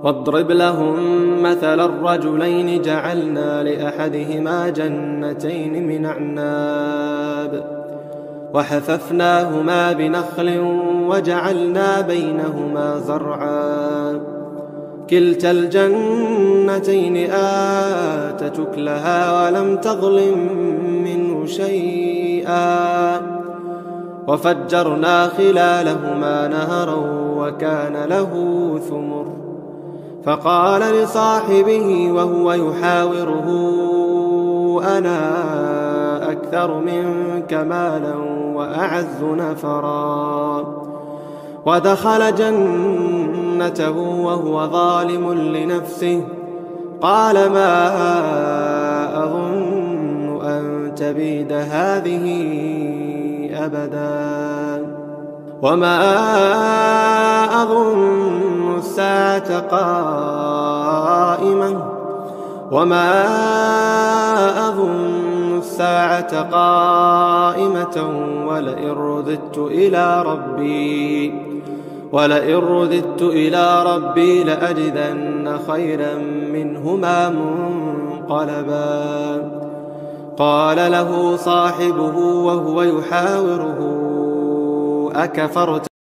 واضرب لهم مثل الرجلين جعلنا لأحدهما جنتين من أعناب وحففناهما بنخل وجعلنا بينهما زرعا كلتا الجنتين آتت أكلها ولم تظلم منه شيئا وفجرنا خلالهما نهرا وكان له ثمر فقال لصاحبه وهو يحاوره أنا أكثر منك مالا وأعز نفرا ودخل جنته وهو ظالم لنفسه قال ما أظن أن تبيد هذه أبدا وما أظن الساعة قائمة ولئن رددت إلى ربي لأجدن خيرا منهما منقلبا قال له صاحبه وهو يحاوره أكفرت